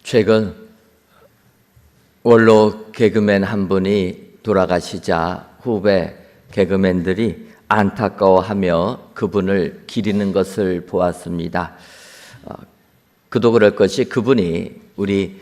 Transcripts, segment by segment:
최근 원로 개그맨 한 분이 돌아가시자 후배 개그맨들이 안타까워하며 그분을 기리는 것을 보았습니다. 그도 그럴 것이 그분이 우리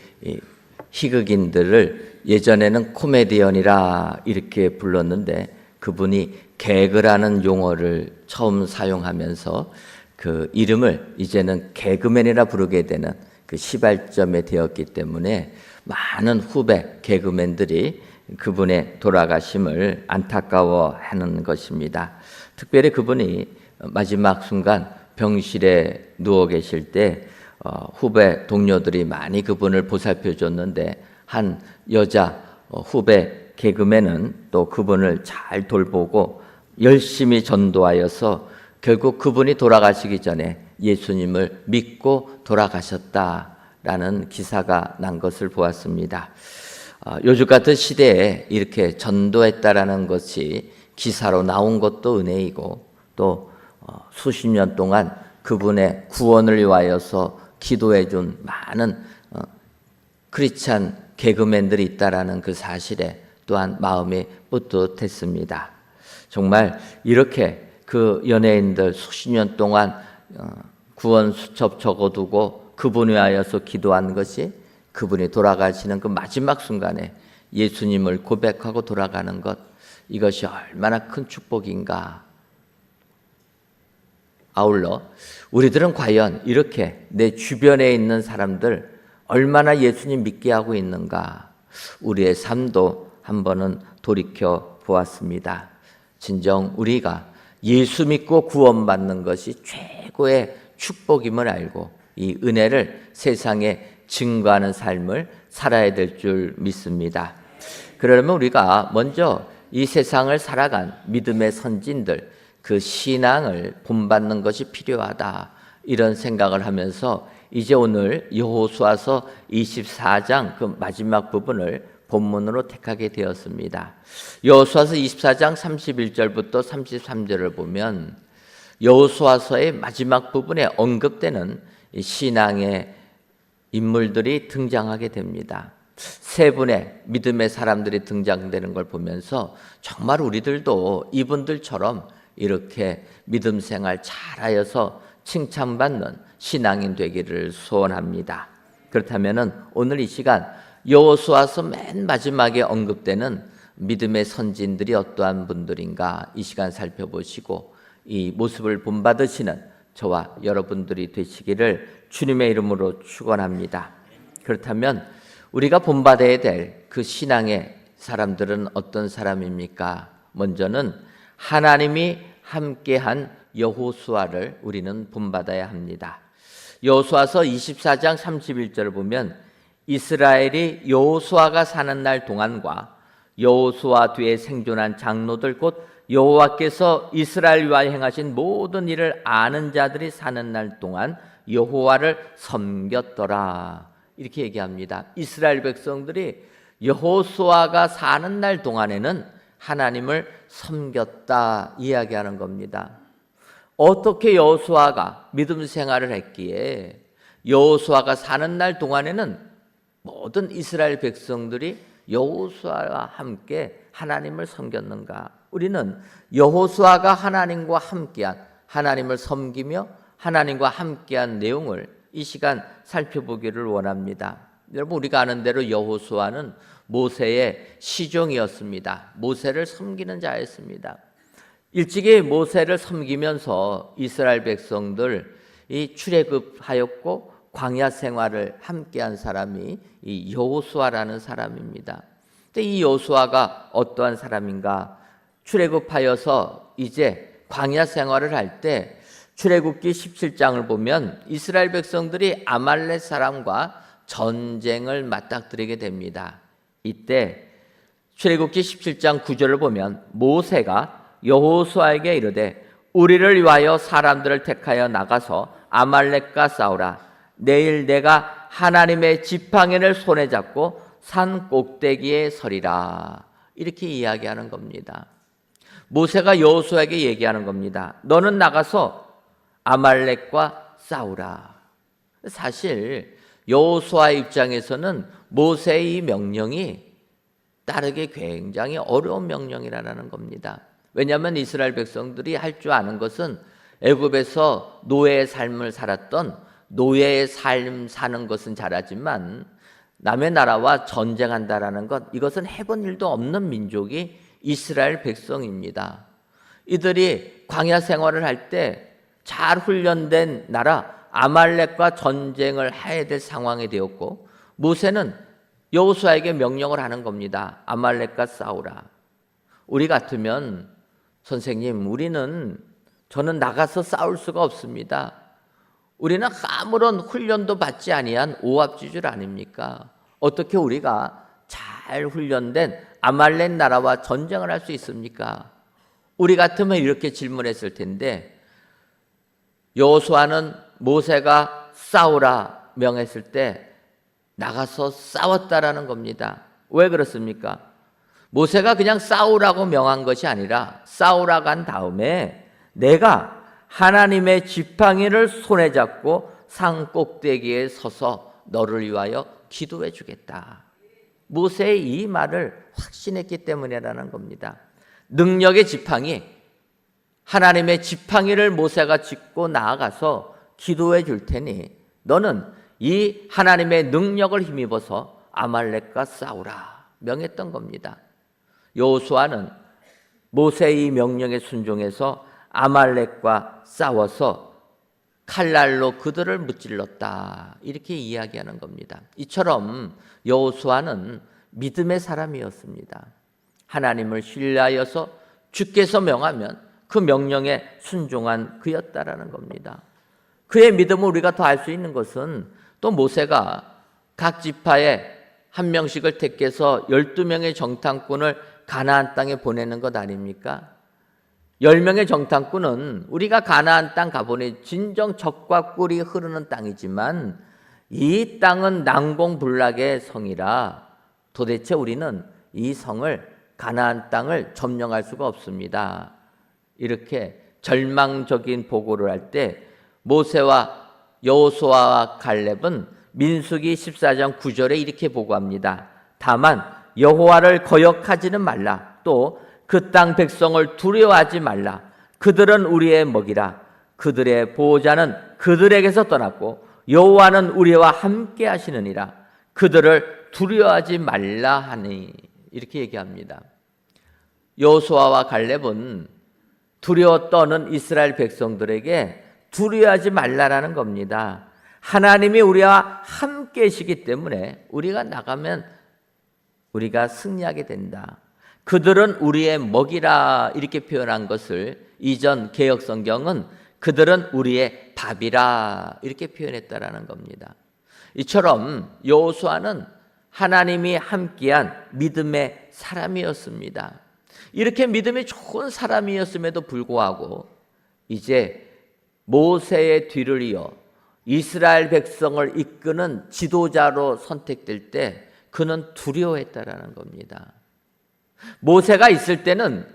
희극인들을 예전에는 코미디언이라 이렇게 불렀는데 그분이 개그라는 용어를 처음 사용하면서 그 이름을 이제는 개그맨이라 부르게 되는 그 시발점에 되었기 때문에 많은 후배 개그맨들이 그분의 돌아가심을 안타까워하는 것입니다. 특별히 그분이 마지막 순간 병실에 누워 계실 때 후배 동료들이 많이 그분을 보살펴 줬는데 한 여자 후배 개그맨은 또 그분을 잘 돌보고 열심히 전도하여서 결국 그분이 돌아가시기 전에 예수님을 믿고 돌아가셨다라는 기사가 난 것을 보았습니다. 요즘 같은 시대에 이렇게 전도했다라는 것이 기사로 나온 것도 은혜이고 또 수십 년 동안 그분의 구원을 위하여서 기도해 준 많은 크리스찬 개그맨들이 있다라는 그 사실에 또한 마음이 뿌듯했습니다. 정말 이렇게 그 연예인들 수십 년 동안 구원 수첩 적어두고 그분 위하여서 기도한 것이 그분이 돌아가시는 그 마지막 순간에 예수님을 고백하고 돌아가는 것, 이것이 얼마나 큰 축복인가. 아울러 우리들은 과연 이렇게 내 주변에 있는 사람들 얼마나 예수님 믿게 하고 있는가, 우리의 삶도 한번은 돌이켜 보았습니다. 진정 우리가 예수 믿고 구원받는 것이 최고의 축복임을 알고 이 은혜를 세상에 증거하는 삶을 살아야 될 줄 믿습니다. 그러려면 우리가 먼저 이 세상을 살아간 믿음의 선진들, 그 신앙을 본받는 것이 필요하다, 이런 생각을 하면서 이제 오늘 여호수아서 24장 그 마지막 부분을 본문으로 택하게 되었습니다. 여호수아서 24장 31절부터 33절을 보면 여호수아서의 마지막 부분에 언급되는 신앙의 인물들이 등장하게 됩니다. 세 분의 믿음의 사람들이 등장되는 걸 보면서 정말 우리들도 이분들처럼 이렇게 믿음 생활 잘하여서 칭찬받는 신앙인 되기를 소원합니다. 그렇다면 오늘 이 시간 여호수아서 맨 마지막에 언급되는 믿음의 선진들이 어떠한 분들인가 이 시간 살펴보시고 이 모습을 본받으시는 저와 여러분들이 되시기를 주님의 이름으로 축원합니다. 그렇다면 우리가 본받아야 될 그 신앙의 사람들은 어떤 사람입니까? 먼저는 하나님이 함께한 여호수아를 우리는 본받아야 합니다. 여호수아서 24장 31절을 보면 이스라엘이 여호수아가 사는 날 동안과 여호수아 뒤에 생존한 장로들 곧 여호와께서 이스라엘 위하여 행하신 모든 일을 아는 자들이 사는 날 동안 여호와를 섬겼더라, 이렇게 얘기합니다. 이스라엘 백성들이 여호수아가 사는 날 동안에는 하나님을 섬겼다 이야기하는 겁니다. 어떻게 여호수아가 믿음 생활을 했기에 여호수아가 사는 날 동안에는 모든 이스라엘 백성들이 여호수아와 함께 하나님을 섬겼는가? 우리는 여호수아가 하나님과 함께한, 하나님을 섬기며 하나님과 함께한 내용을 이 시간 살펴보기를 원합니다. 여러분, 우리가 아는 대로 여호수아는 모세의 시종이었습니다. 모세를 섬기는 자였습니다. 일찍이 모세를 섬기면서 이스라엘 백성들이 출애굽하였고 광야 생활을 함께한 사람이 이 여호수아라는 사람입니다. 근데 이 여호수아가 어떠한 사람인가? 출애굽하여서 이제 광야 생활을 할 때 출애굽기 17장을 보면 이스라엘 백성들이 아말렉 사람과 전쟁을 맞닥뜨리게 됩니다. 이때 출애굽기 17장 9절을 보면 모세가 여호수아에게 이르되 우리를 위하여 사람들을 택하여 나가서 아말렉과 싸우라. 내일 내가 하나님의 지팡이를 손에 잡고 산 꼭대기에 서리라, 이렇게 이야기하는 겁니다. 모세가 여호수아에게 얘기하는 겁니다. 너는 나가서 아말렉과 싸우라. 사실 여호수아 입장에서는 모세의 이 명령이 따르기 굉장히 어려운 명령이라는 겁니다. 왜냐하면 이스라엘 백성들이 할 줄 아는 것은 애굽에서 노예의 삶을 살았던 노예의 삶 사는 것은 잘하지만 남의 나라와 전쟁한다라는 것, 이것은 해본 일도 없는 민족이 이스라엘 백성입니다. 이들이 광야 생활을 할 때 잘 훈련된 나라 아말렉과 전쟁을 해야 될 상황이 되었고, 모세는 여호수아에게 명령을 하는 겁니다. 아말렉과 싸우라. 우리 같으면 선생님, 저는 나가서 싸울 수가 없습니다. 우리는 아무런 훈련도 받지 아니한 오합지졸 아닙니까? 어떻게 우리가 잘 훈련된 아말렉 나라와 전쟁을 할 수 있습니까? 우리 같으면 이렇게 질문했을 텐데, 여호수아는 모세가 싸우라 명했을 때 나가서 싸웠다라는 겁니다. 왜 그렇습니까? 모세가 그냥 싸우라고 명한 것이 아니라 싸우라고 한 다음에 내가 하나님의 지팡이를 손에 잡고 산 꼭대기에 서서 너를 위하여 기도해 주겠다. 모세의 이 말을 확신했기 때문이라는 겁니다. 능력의 지팡이, 하나님의 지팡이를 모세가 짚고 나아가서 기도해 줄 테니 너는 이 하나님의 능력을 힘입어서 아말렉과 싸우라 명했던 겁니다. 여호수아는 모세의 명령에 순종해서 아말렉과 싸워서 칼날로 그들을 무찔렀다, 이렇게 이야기하는 겁니다. 이처럼 여호수아는 믿음의 사람이었습니다. 하나님을 신뢰하여서 주께서 명하면 그 명령에 순종한 그였다라는 겁니다. 그의 믿음을 우리가 더 알 수 있는 것은 또 모세가 각 지파에 한 명씩을 택해서 12명의 정탐꾼을 가나안 땅에 보내는 것 아닙니까? 10명의 정탐꾼은 우리가 가나안 땅 가보니 진정 젖과 꿀이 흐르는 땅이지만 이 땅은 난공불락의 성이라 도대체 우리는 이 성을, 가나안 땅을 점령할 수가 없습니다. 이렇게 절망적인 보고를 할 때 모세와 여호수아와 갈렙은 민수기 14장 9절에 이렇게 보고합니다. 다만 여호와를 거역하지는 말라. 또 그 땅 백성을 두려워하지 말라. 그들은 우리의 먹이라. 그들의 보호자는 그들에게서 떠났고 여호와는 우리와 함께 하시느니라. 그들을 두려워하지 말라 하니, 이렇게 얘기합니다. 여호수아와 갈렙은 두려워 떠는 이스라엘 백성들에게 두려워하지 말라라는 겁니다. 하나님이 우리와 함께 계시기 때문에 우리가 나가면 우리가 승리하게 된다. 그들은 우리의 먹이라, 이렇게 표현한 것을 이전 개역 성경은 그들은 우리의 밥이라, 이렇게 표현했다라는 겁니다. 이처럼 여호수아는 하나님이 함께한 믿음의 사람이었습니다. 이렇게 믿음이 좋은 사람이었음에도 불구하고 이제 모세의 뒤를 이어 이스라엘 백성을 이끄는 지도자로 선택될 때 그는 두려워했다라는 겁니다. 모세가 있을 때는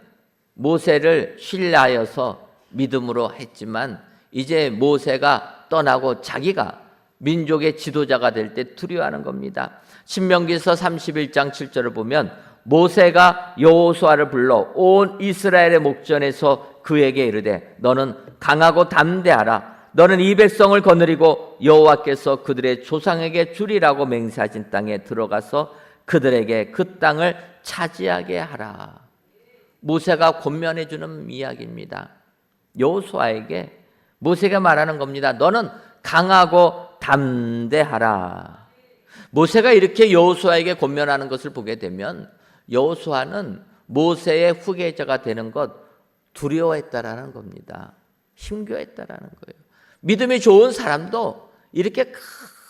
모세를 신뢰하여서 믿음으로 했지만 이제 모세가 떠나고 자기가 민족의 지도자가 될 때 두려워하는 겁니다. 신명기서 31장 7절을 보면 모세가 여호수아를 불러 온 이스라엘의 목전에서 그에게 이르되 너는 강하고 담대하라. 너는 이 백성을 거느리고 여호와께서 그들의 조상에게 주리라고 맹세하신 땅에 들어가서 그들에게 그 땅을 차지하게 하라. 모세가 권면해 주는 이야기입니다. 여호수아에게 모세가 말하는 겁니다. 너는 강하고 담대하라. 모세가 이렇게 여호수아에게 권면하는 것을 보게 되면 여호수아는 모세의 후계자가 되는 것 두려워했다라는 겁니다. 힘겨했다라는 거예요. 믿음이 좋은 사람도 이렇게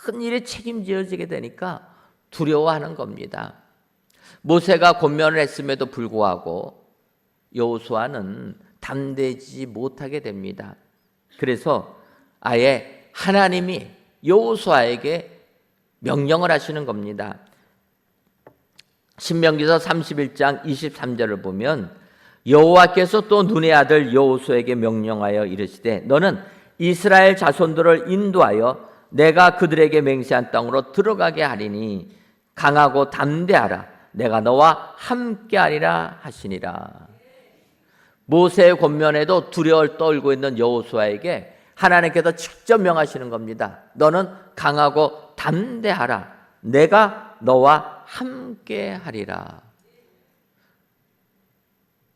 큰 일에 책임지어지게 되니까 두려워하는 겁니다. 모세가 권면을 했음에도 불구하고 여호수아는 담대지 못하게 됩니다. 그래서 아예 하나님이 여호수아에게 명령을 하시는 겁니다. 신명기서 31장 23절을 보면 여호와께서 또 눈의 아들 여호수아에게 명령하여 이르시되 너는 이스라엘 자손들을 인도하여 내가 그들에게 맹세한 땅으로 들어가게 하리니 강하고 담대하라. 내가 너와 함께하리라 하시니라. 모세의 권면에도 두려움을 떨고 있는 여호수아에게 하나님께서 직접 명하시는 겁니다. 너는 강하고 담대하라. 내가 너와 함께하리라.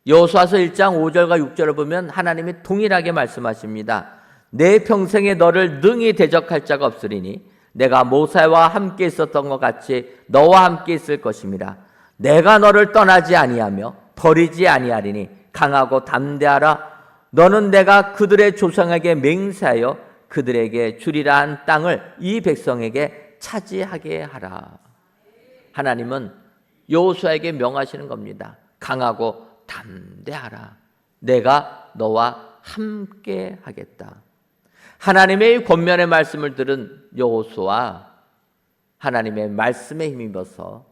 여호수아서 1장 5절과 6절을 보면 하나님이 동일하게 말씀하십니다. 내 평생에 너를 능히 대적할 자가 없으리니 내가 모세와 함께 있었던 것 같이 너와 함께 있을 것임이라. 내가 너를 떠나지 아니하며 버리지 아니하리니 강하고 담대하라. 너는 내가 그들의 조상에게 맹세하여 그들에게 주리라 한 땅을 이 백성에게 차지하게 하라. 하나님은 여호수아에게 명하시는 겁니다. 강하고 담대하라. 내가 너와 함께 하겠다. 하나님의 권면의 말씀을 들은 여호수아, 하나님의 말씀에 힘입어서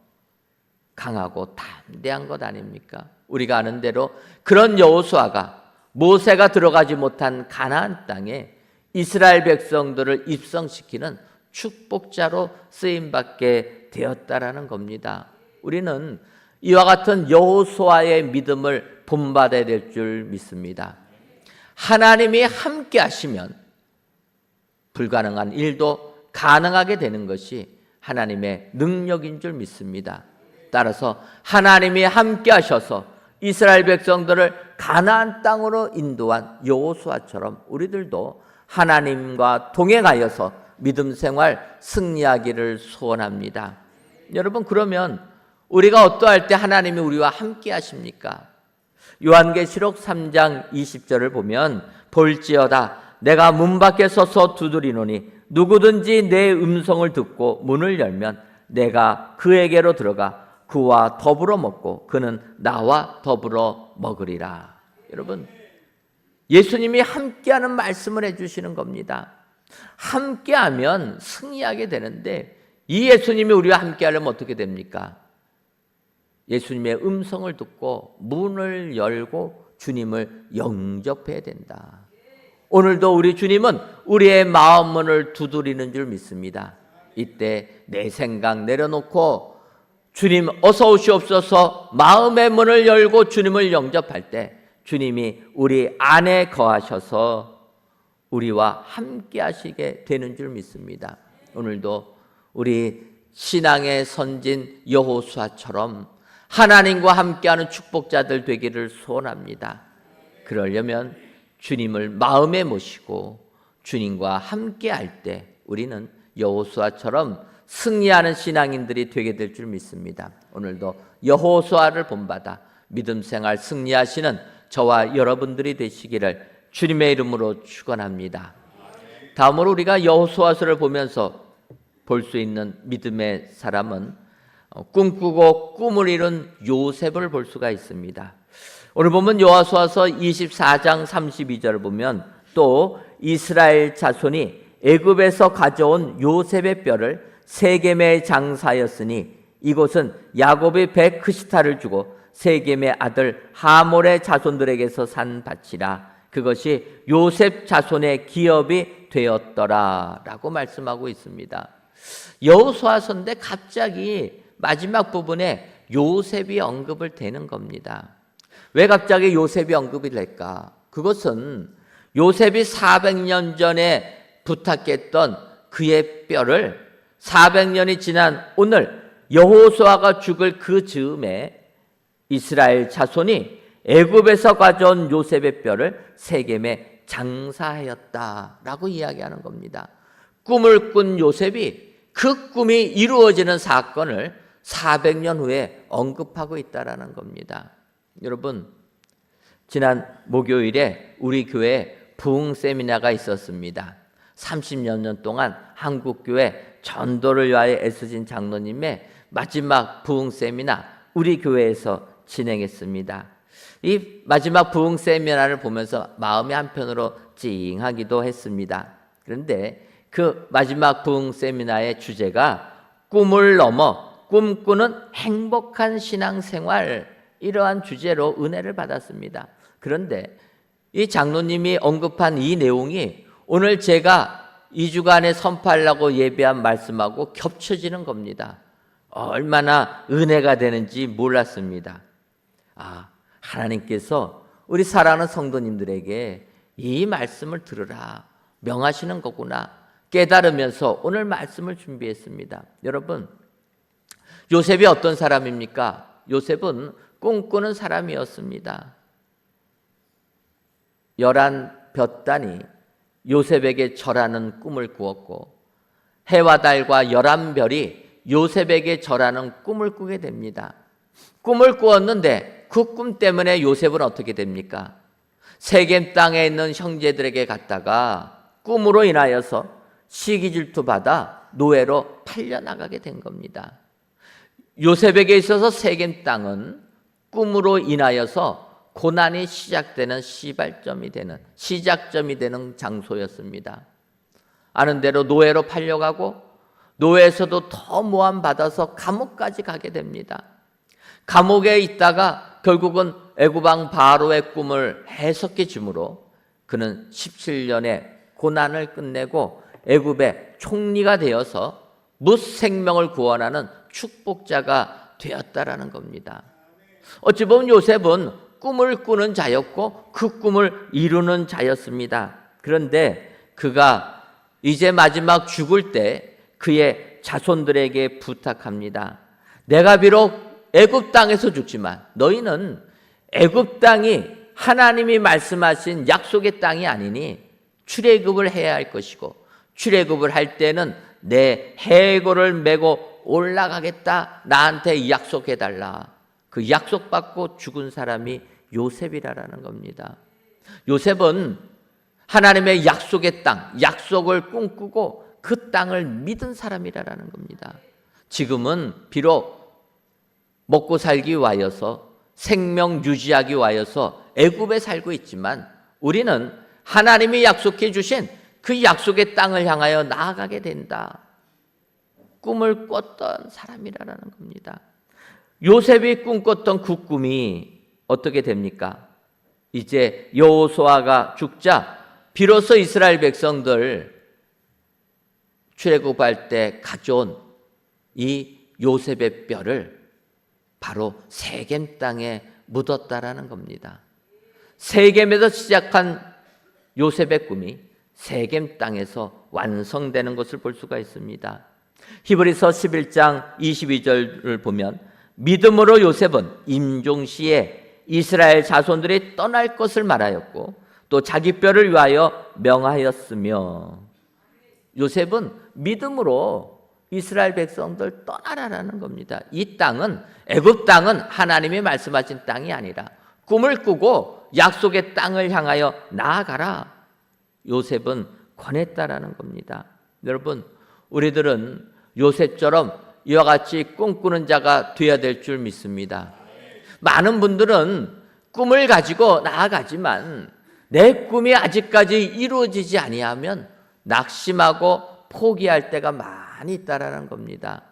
강하고 담대한 것 아닙니까? 우리가 아는 대로 그런 여호수아가 모세가 들어가지 못한 가나안 땅에 이스라엘 백성들을 입성시키는 축복자로 쓰임받게 되었다라는 겁니다. 우리는 이와 같은 여호수아의 믿음을 본받아야 될 줄 믿습니다. 하나님이 함께 하시면 불가능한 일도 가능하게 되는 것이 하나님의 능력인 줄 믿습니다. 따라서 하나님이 함께 하셔서 이스라엘 백성들을 가나안 땅으로 인도한 여호수아처럼 우리들도 하나님과 동행하여서 믿음 생활 승리하기를 소원합니다. 여러분, 그러면 우리가 어떠할 때 하나님이 우리와 함께 하십니까? 요한계시록 3장 20절을 보면 볼지어다 내가 문 밖에 서서 두드리노니 누구든지 내 음성을 듣고 문을 열면 내가 그에게로 들어가 그와 더불어 먹고 그는 나와 더불어 먹으리라. 여러분, 예수님이 함께하는 말씀을 해주시는 겁니다. 함께하면 승리하게 되는데 이 예수님이 우리와 함께하려면 어떻게 됩니까? 예수님의 음성을 듣고 문을 열고 주님을 영접해야 된다. 오늘도 우리 주님은 우리의 마음 문을 두드리는 줄 믿습니다. 이때 내 생각 내려놓고 주님 어서 오시옵소서 마음의 문을 열고 주님을 영접할 때 주님이 우리 안에 거하셔서 우리와 함께 하시게 되는 줄 믿습니다. 오늘도 우리 신앙의 선진 여호수아처럼 하나님과 함께하는 축복자들 되기를 소원합니다. 그러려면 주님을 마음에 모시고 주님과 함께할 때 우리는 여호수아처럼 승리하는 신앙인들이 되게 될 줄 믿습니다. 오늘도 여호수아를 본받아 믿음 생활 승리하시는 저와 여러분들이 되시기를 주님의 이름으로 축원합니다. 다음으로 우리가 여호수아서를 보면서 볼 수 있는 믿음의 사람은 꿈꾸고 꿈을 이룬 요셉을 볼 수가 있습니다. 오늘 보면 여호수아서 24장 32절을 보면 또 이스라엘 자손이 애굽에서 가져온 요셉의 뼈를 세겜에 장사하였으니 이곳은 야곱이 베크시타를 주고 세겜의 아들 하몰의 자손들에게서 산 밭이라. 그것이 요셉 자손의 기업이 되었더라 라고 말씀하고 있습니다. 여호수아서인데 갑자기 마지막 부분에 요셉이 언급을 되는 겁니다. 왜 갑자기 요셉이 언급이 될까? 그것은 요셉이 400년 전에 부탁했던 그의 뼈를 400년이 지난 오늘 여호수아가 죽을 그 즈음에 이스라엘 자손이 애굽에서 가져온 요셉의 뼈를 세겜에 장사하였다라고 이야기하는 겁니다. 꿈을 꾼 요셉이 그 꿈이 이루어지는 사건을 400년 후에 언급하고 있다라는 겁니다. 여러분, 지난 목요일에 우리 교회에 부흥 세미나가 있었습니다. 30여 년 동안 한국교회 전도를 위하여 애쓰신 장로님의 마지막 부흥 세미나 우리 교회에서 진행했습니다. 이 마지막 부흥 세미나를 보면서 마음이 한편으로 찡하기도 했습니다. 그런데 그 마지막 부흥 세미나의 주제가 꿈을 넘어 꿈꾸는 행복한 신앙생활, 이러한 주제로 은혜를 받았습니다. 그런데 이 장로님이 언급한 이 내용이 오늘 제가 2주간에 선포하려고 예배한 말씀하고 겹쳐지는 겁니다. 얼마나 은혜가 되는지 몰랐습니다. 하나님께서 우리 사랑하는 성도님들에게 이 말씀을 들으라 명하시는 거구나 깨달으면서 오늘 말씀을 준비했습니다. 여러분, 요셉이 어떤 사람입니까? 요셉은 꿈꾸는 사람이었습니다. 11볕단이 요셉에게 절하는 꿈을 꾸었고 해와 달과 11별이 요셉에게 절하는 꿈을 꾸게 됩니다. 꿈을 꾸었는데 그 꿈 때문에 요셉은 어떻게 됩니까? 세겜 땅에 있는 형제들에게 갔다가 꿈으로 인하여서 시기질투 받아 노예로 팔려나가게 된 겁니다. 요셉에게 있어서 세겜 땅은 꿈으로 인하여서 고난이 시작되는 시작점이 되는 장소였습니다. 아는 대로 노예로 팔려가고 노예에서도 더 모함받아서 감옥까지 가게 됩니다. 감옥에 있다가 결국은 애굽 왕 바로의 꿈을 해석해 주므로 그는 17년의 고난을 끝내고 애굽의 총리가 되어서 무생명을 구원하는 축복자가 되었다라는 겁니다. 어찌 보면 요셉은 꿈을 꾸는 자였고 그 꿈을 이루는 자였습니다. 그런데 그가 이제 마지막 죽을 때 그의 자손들에게 부탁합니다. 내가 비록 애굽 땅에서 죽지만 너희는 애굽 땅이 하나님이 말씀하신 약속의 땅이 아니니 출애굽을 해야 할 것이고 출애굽을 할 때는 내 해골을 메고 올라가겠다. 나한테 약속해달라. 그 약속받고 죽은 사람이 요셉이라는 겁니다. 요셉은 하나님의 약속의 땅, 약속을 꿈꾸고 그 땅을 믿은 사람이라는 겁니다. 지금은 비록 먹고 살기 위하여서 생명 유지하기 위하여서 애굽에 살고 있지만 우리는 하나님이 약속해 주신 그 약속의 땅을 향하여 나아가게 된다. 꿈을 꿨던 사람이라는 겁니다. 요셉이 꿈꿨던 그 꿈이 어떻게 됩니까? 이제 여호수아가 죽자 비로소 이스라엘 백성들 출애굽할 때 가져온 이 요셉의 뼈를 바로 세겜 땅에 묻었다라는 겁니다. 세겜에서 시작한 요셉의 꿈이 세겜 땅에서 완성되는 것을 볼 수가 있습니다. 히브리서 11장 22절을 보면 믿음으로 요셉은 임종시에 이스라엘 자손들이 떠날 것을 말하였고 또 자기 뼈를 위하여 명하였으며 요셉은 믿음으로 이스라엘 백성들 떠나라라는 겁니다. 이 땅은 애굽 땅은 하나님이 말씀하신 땅이 아니라 꿈을 꾸고 약속의 땅을 향하여 나아가라. 요셉은 권했다라는 겁니다. 여러분, 우리들은 요셉처럼 이와 같이 꿈꾸는 자가 되어야 될 줄 믿습니다. 많은 분들은 꿈을 가지고 나아가지만 내 꿈이 아직까지 이루어지지 아니하면 낙심하고 포기할 때가 많이 있다라는 겁니다.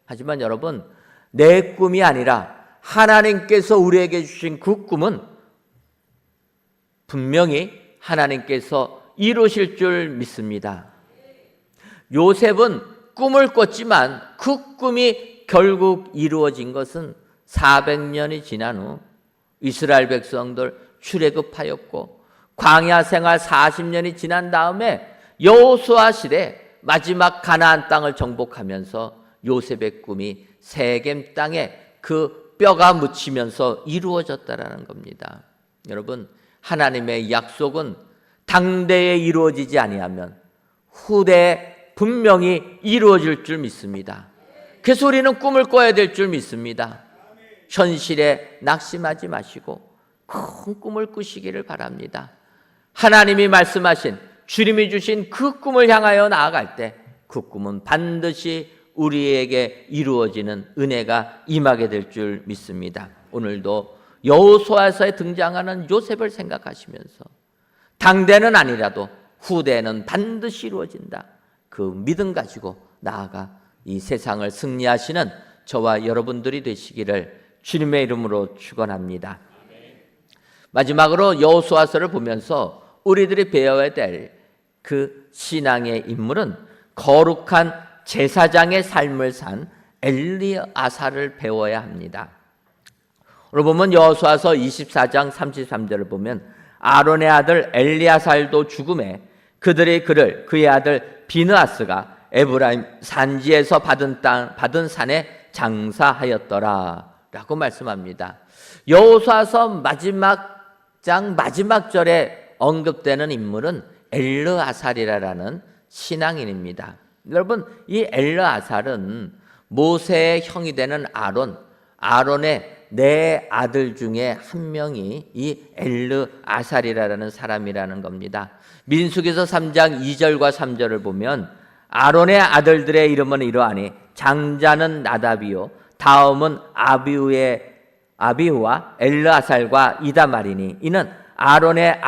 하지만 여러분, 내 꿈이 아니라 하나님께서 우리에게 주신 그 꿈은 분명히 하나님께서 이루실 줄 믿습니다. 요셉은 꿈을 꿨지만 그 꿈이 결국 이루어진 것은 400년이 지난 후 이스라엘 백성들 출애굽하였고 광야 생활 40년이 지난 다음에 여호수아 시대 마지막 가나안 땅을 정복하면서 요셉의 꿈이 세겜 땅에 그 뼈가 묻히면서 이루어졌다라는 겁니다. 여러분, 하나님의 약속은 당대에 이루어지지 아니하면 후대에 분명히 이루어질 줄 믿습니다. 그래서 우리는 꿈을 꿔야 될 줄 믿습니다. 현실에 낙심하지 마시고 큰 꿈을 꾸시기를 바랍니다. 하나님이 말씀하신 주님이 주신 그 꿈을 향하여 나아갈 때 그 꿈은 반드시 우리에게 이루어지는 은혜가 임하게 될 줄 믿습니다. 오늘도 여호수아서에 등장하는 요셉을 생각하시면서 당대는 아니라도 후대는 반드시 이루어진다. 그 믿음 가지고 나아가 이 세상을 승리하시는 저와 여러분들이 되시기를 주님의 이름으로 축원합니다. 마지막으로 여호수아서를 보면서 우리들이 배워야 될 그 신앙의 인물은 거룩한 제사장의 삶을 산 엘리아사를 배워야 합니다. 오늘 보면 여호수아서 24장 33절을 보면 아론의 아들 엘리아살도 죽음에 그들이 그의 아들 비느하스가 에브라임 산지에서 받은 산에 장사하였더라 라고 말씀합니다. 여호수아서 마지막 장 마지막 절에 언급되는 인물은 엘르아살이라는 신앙인입니다. 여러분, 이 엘르아살은 모세의 형이 되는 아론의 네 아들 중에 한 명이 이 엘르아살이라는 사람이라는 겁니다. 민수기서 3장 2절과 3절을 보면 아론의 아들들의 이름은 이러하니 장자는 나답이요 다음은 아비후와 엘르아살과 이다말이니 이는 아론의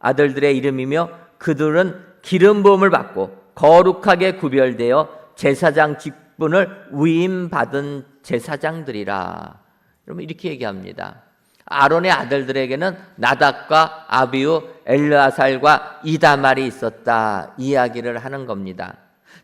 아들들의 이름이며 그들은 기름 부음을 받고 거룩하게 구별되어 제사장 직분을 위임받은 제사장들이라. 여러분 이렇게 얘기합니다. 아론의 아들들에게는 나답과 아비후, 엘르아살과 이다말이 있었다 이야기를 하는 겁니다.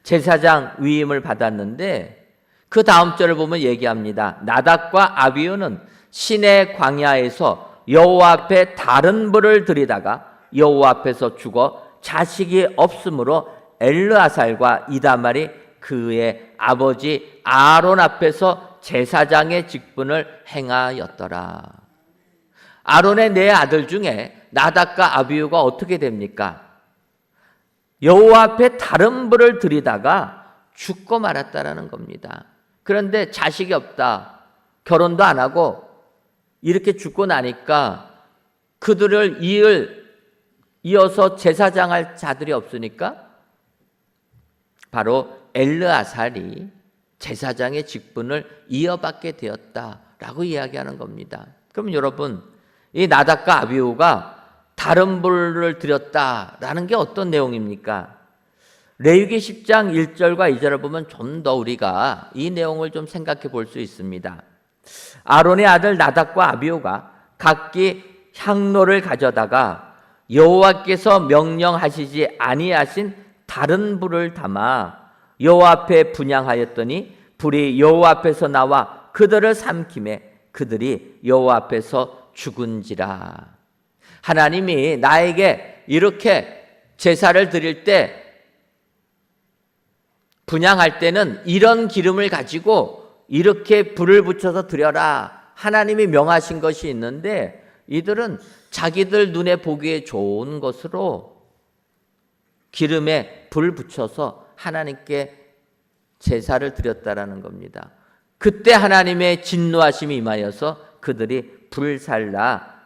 제사장 위임을 받았는데 그 다음 절을 보면 얘기합니다. 나답과 아비후는 시내 광야에서 여호와 앞에 다른 불을 들이다가 여호와 앞에서 죽어 자식이 없으므로 엘르아살과 이다말이 그의 아버지 아론 앞에서 제사장의 직분을 행하였더라. 아론의 네 아들 중에 나답과 아비후가 어떻게 됩니까? 여호와 앞에 다른 불을 들이다가 죽고 말았다라는 겁니다. 그런데 자식이 없다, 결혼도 안 하고 이렇게 죽고 나니까 그들을 이어서 제사장할 자들이 없으니까 바로 엘르아살이 제사장의 직분을 이어받게 되었다라고 이야기하는 겁니다. 그럼 여러분, 이 나답과 아비후가 다른 불을 들였다라는 게 어떤 내용입니까? 레위기 10장 1절과 2절을 보면 좀 더 우리가 이 내용을 좀 생각해 볼 수 있습니다. 아론의 아들 나답과 아비후가 각기 향로를 가져다가 여호와께서 명령하시지 아니하신 다른 불을 담아 여호와 앞에 분향하였더니 불이 여호와 앞에서 나와 그들을 삼키매 그들이 여호와 앞에서 죽은지라. 하나님이 나에게 이렇게 제사를 드릴 때 분향할 때는 이런 기름을 가지고 이렇게 불을 붙여서 드려라 하나님이 명하신 것이 있는데 이들은 자기들 눈에 보기에 좋은 것으로 기름에 불 붙여서 하나님께 제사를 드렸다라는 겁니다. 그때 하나님의 진노하심이 임하여서 그들이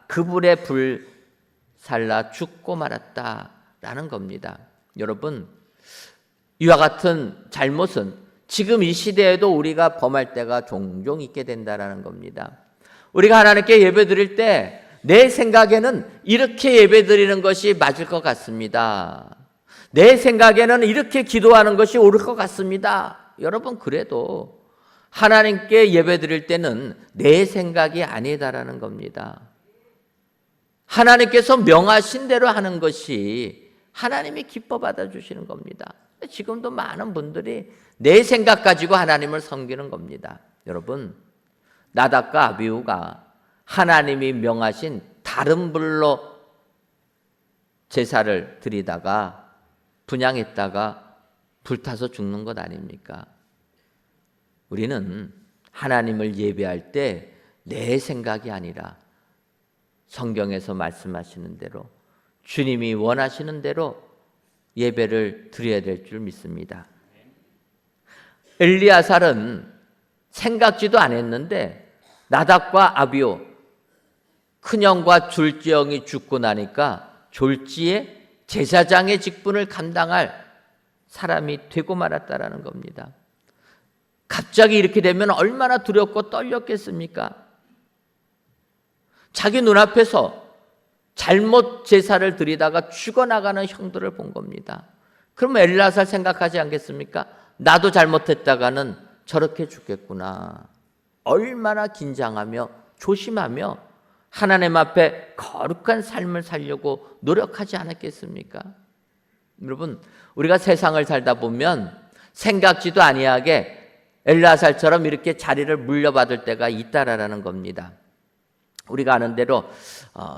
그 불에 불살라 죽고 말았다라는 겁니다. 여러분, 이와 같은 잘못은 지금 이 시대에도 우리가 범할 때가 종종 있게 된다라는 겁니다. 우리가 하나님께 예배드릴 때 내 생각에는 이렇게 예배드리는 것이 맞을 것 같습니다. 내 생각에는 이렇게 기도하는 것이 옳을 것 같습니다. 여러분, 그래도 하나님께 예배드릴 때는 내 생각이 아니다라는 겁니다. 하나님께서 명하신 대로 하는 것이 하나님이 기뻐 받아주시는 겁니다. 지금도 많은 분들이 내 생각 가지고 하나님을 섬기는 겁니다. 여러분, 나답과 아비후가 하나님이 명하신 다른 불로 제사를 드리다가 분향했다가 불타서 죽는 것 아닙니까? 우리는 하나님을 예배할 때 내 생각이 아니라 성경에서 말씀하시는 대로 주님이 원하시는 대로 예배를 드려야 될 줄 믿습니다. 엘리아살은 생각지도 않았는데 나답과 아비후 큰형과 둘째 형이 죽고 나니까 졸지에 제사장의 직분을 감당할 사람이 되고 말았다라는 겁니다. 갑자기 이렇게 되면 얼마나 두렵고 떨렸겠습니까? 자기 눈앞에서 잘못 제사를 드리다가 죽어나가는 형들을 본 겁니다. 그러면 엘르아살 생각하지 않겠습니까? 나도 잘못했다가는 저렇게 죽겠구나. 얼마나 긴장하며 조심하며 하나님 앞에 거룩한 삶을 살려고 노력하지 않았겠습니까? 여러분, 우리가 세상을 살다 보면 생각지도 아니하게 엘르아살처럼 이렇게 자리를 물려받을 때가 있다라는 겁니다. 우리가 아는 대로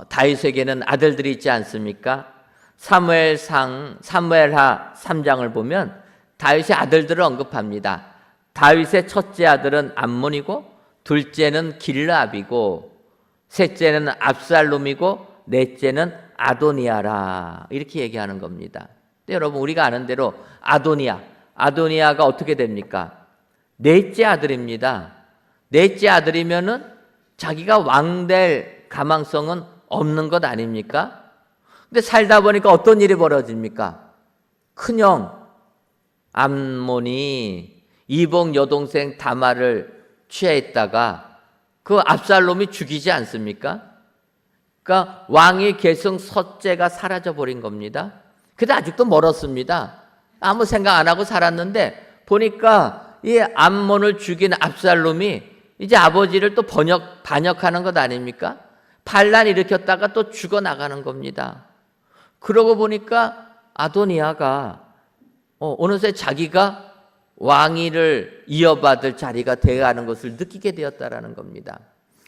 다윗에게는 아들들이 있지 않습니까? 사무엘하 3장을 보면 다윗의 아들들을 언급합니다. 다윗의 첫째 아들은 암몬이고, 둘째는 길르압이고, 셋째는 압살롬이고, 넷째는 아도니아라, 이렇게 얘기하는 겁니다. 근데 여러분, 우리가 아는 대로 아도니아가 어떻게 됩니까? 넷째 아들입니다. 넷째 아들이면은 자기가 왕 될 가망성은 없는 것 아닙니까? 근데 살다 보니까 어떤 일이 벌어집니까? 큰형 암몬이 이복 여동생 다말을 취하했다가 그 압살롬이 죽이지 않습니까? 그러니까 왕의 계승 섯째가 사라져 버린 겁니다. 근데 아직도 멀었습니다. 아무 생각 안 하고 살았는데 보니까 이 암몬을 죽인 압살롬이 이제 아버지를 또 반역하는 것 아닙니까? 반란 일으켰다가 또 죽어나가는 겁니다. 그러고 보니까 아도니아가 어느새 자기가 왕위를 이어받을 자리가 되어가는 것을 느끼게 되었다라는 겁니다.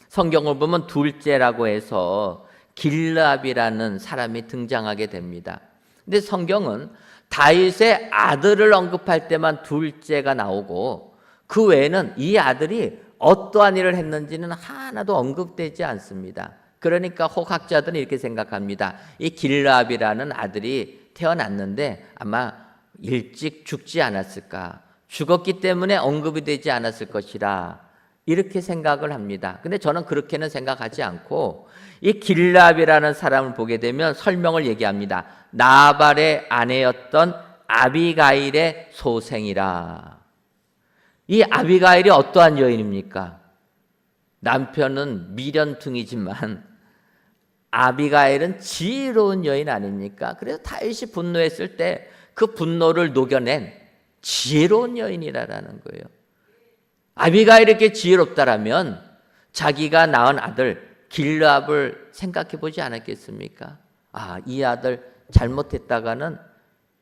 성경을 보면 둘째라고 해서 길르압이라는 사람이 등장하게 됩니다. 근데 성경은 다윗의 아들을 언급할 때만 둘째가 나오고 그 외에는 이 아들이 어떠한 일을 했는지는 하나도 언급되지 않습니다. 그러니까 혹학자들은 이렇게 생각합니다. 이 길르압이라는 아들이 태어났는데 아마 일찍 죽지 않았을까, 죽었기 때문에 언급이 되지 않았을 것이라, 이렇게 생각을 합니다. 근데 저는 그렇게는 생각하지 않고 이 길르압이라는 사람을 보게 되면 설명을 얘기합니다. 나발의 아내였던 아비가일의 소생이라. 이 아비가일이 어떠한 여인입니까? 남편은 미련퉁이지만 아비가일은 지혜로운 여인 아닙니까? 그래서 다윗이 분노했을 때 그 분노를 녹여낸 지혜로운 여인이라는 거예요. 아비가일이 이렇게 지혜롭다라면 자기가 낳은 아들 길르압을 생각해 보지 않았겠습니까? 이 아들 잘못했다가는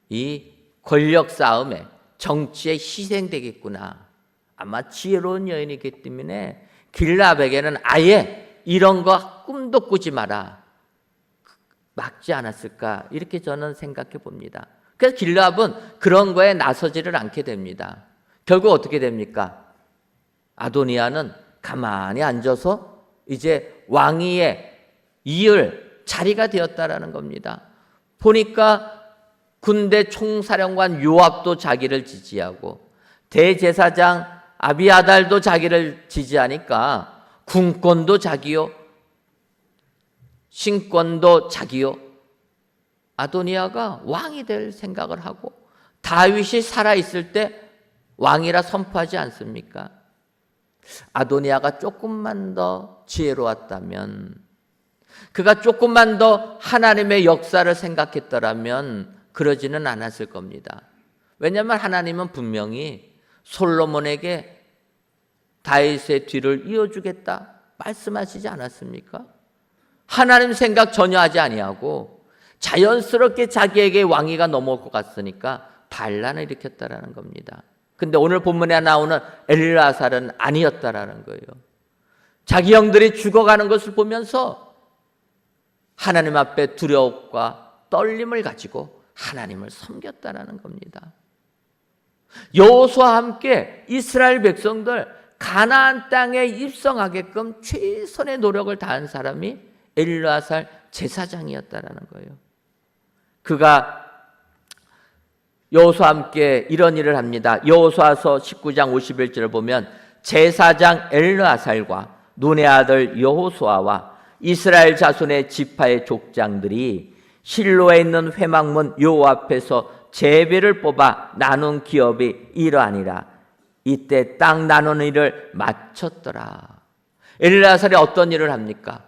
이 권력 싸움에, 정치에 희생되겠구나. 아마 지혜로운 여인이기 때문에 길르압에게는 아예 이런 거 꿈도 꾸지 마라, 막지 않았을까, 이렇게 저는 생각해 봅니다. 그래서 길르압은 그런 거에 나서지를 않게 됩니다. 결국 어떻게 됩니까? 아도니아는 가만히 앉아서 이제 왕위에 이을 자리가 되었다라는 겁니다. 보니까 군대 총사령관 요압도 자기를 지지하고 대제사장 아비아달도 자기를 지지하니까 군권도 자기요, 신권도 자기요. 아도니아가 왕이 될 생각을 하고 다윗이 살아있을 때 왕이라 선포하지 않습니까? 아도니아가 조금만 더 지혜로웠다면, 그가 조금만 더 하나님의 역사를 생각했더라면 그러지는 않았을 겁니다. 왜냐하면 하나님은 분명히 솔로몬에게 다윗의 뒤를 이어주겠다 말씀하시지 않았습니까? 하나님 생각 전혀 하지 아니하고 자연스럽게 자기에게 왕위가 넘어올 것 같으니까 반란을 일으켰다라는 겁니다. 근데 오늘 본문에 나오는 엘르아살은 아니었다라는 거예요. 자기 형들이 죽어가는 것을 보면서 하나님 앞에 두려움과 떨림을 가지고 하나님을 섬겼다라는 겁니다. 여호수아와 함께 이스라엘 백성들 가나안 땅에 입성하게끔 최선의 노력을 다한 사람이 엘르아살 제사장이었다라는 거예요. 그가 여호수아와 함께 이런 일을 합니다. 여호수아서 19장 51절을 보면 제사장 엘르아살과 눈의 아들 여호수아와 이스라엘 자손의 지파의 족장들이 실로에 있는 회막문 여호와 앞에서 제비를 뽑아 나눈 기업이 이러하니라. 이때 땅 나누는 일을 마쳤더라. 엘르아살이 어떤 일을 합니까?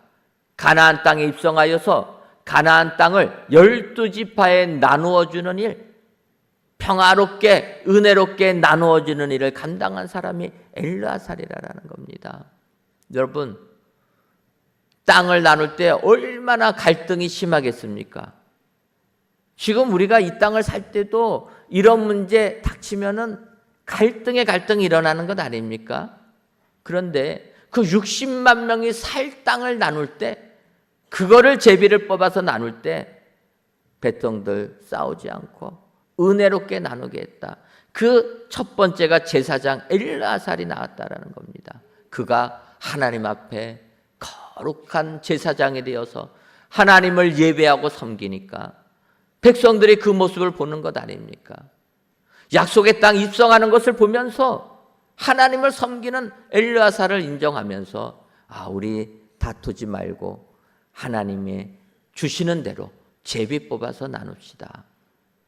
가나안 땅에 입성하여서 가나안 땅을 12지파에 나누어 주는 일, 평화롭게 은혜롭게 나누어 주는 일을 감당한 사람이 엘르아살이라는 겁니다. 여러분, 땅을 나눌 때 얼마나 갈등이 심하겠습니까? 지금 우리가 이 땅을 살 때도 이런 문제 닥치면은 갈등이 일어나는 것 아닙니까? 그런데 그 60만 명이 살 땅을 나눌 때, 그거를 제비를 뽑아서 나눌 때 백성들 싸우지 않고 은혜롭게 나누게 했다. 그 첫 번째가 제사장 엘르아살이 나왔다라는 겁니다. 그가 하나님 앞에 거룩한 제사장이 되어서 하나님을 예배하고 섬기니까 백성들이 그 모습을 보는 것 아닙니까? 약속의 땅 입성하는 것을 보면서 하나님을 섬기는 엘르아살을 인정하면서 우리 다투지 말고 하나님이 주시는 대로 제비 뽑아서 나눕시다.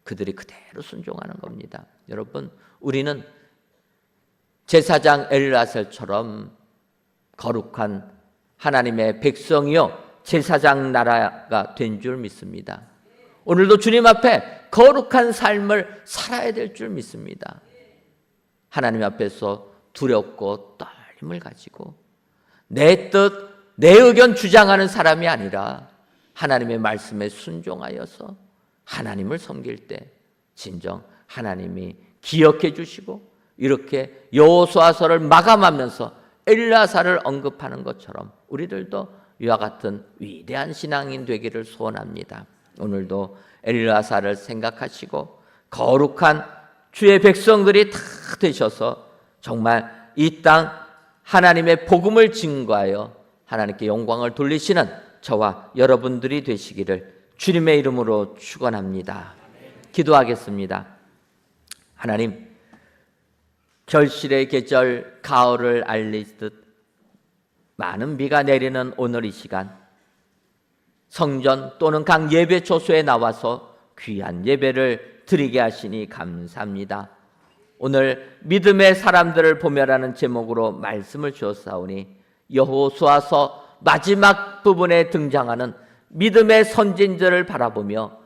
그들이 그대로 순종하는 겁니다. 여러분, 우리는 제사장 엘르아살처럼 거룩한 하나님의 백성이요 제사장 나라가 된 줄 믿습니다. 오늘도 주님 앞에 거룩한 삶을 살아야 될 줄 믿습니다. 하나님 앞에서 두렵고 떨림을 가지고 내 뜻, 내 의견 주장하는 사람이 아니라 하나님의 말씀에 순종하여서 하나님을 섬길 때 진정 하나님이 기억해 주시고, 이렇게 여호수아서를 마감하면서 엘르아살을 언급하는 것처럼 우리들도 이와 같은 위대한 신앙인 되기를 소원합니다. 오늘도 엘르아살을 생각하시고 거룩한 주의 백성들이 다 되셔서 정말 이 땅 하나님의 복음을 증거하여 하나님께 영광을 돌리시는 저와 여러분들이 되시기를 주님의 이름으로 축원합니다. 기도하겠습니다. 하나님, 결실의 계절 가을을 알리듯 많은 비가 내리는 오늘 이 시간, 성전 또는 각 예배 초소에 나와서 귀한 예배를 드리게 하시니 감사합니다. 오늘 믿음의 사람들을 보며라는 제목으로 말씀을 주었사오니 여호수아서 마지막 부분에 등장하는 믿음의 선진들을 바라보며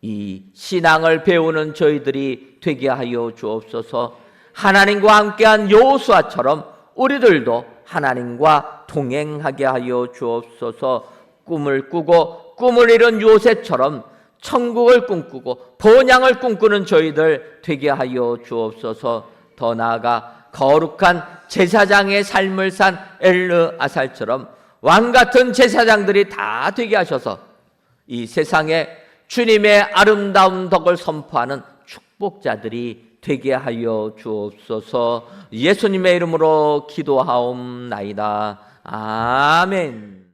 이 신앙을 배우는 저희들이 되게 하여 주옵소서. 하나님과 함께한 여호수아처럼 우리들도 하나님과 동행하게 하여 주옵소서. 꿈을 꾸고 꿈을 이룬 요셉처럼 천국을 꿈꾸고 번향을 꿈꾸는 저희들 되게 하여 주옵소서. 더 나아가 거룩한 제사장의 삶을 산 엘르아살처럼 왕같은 제사장들이 다 되게 하셔서 이 세상에 주님의 아름다운 덕을 선포하는 축복자들이 되게 하여 주옵소서. 예수님의 이름으로 기도하옵나이다. 아멘.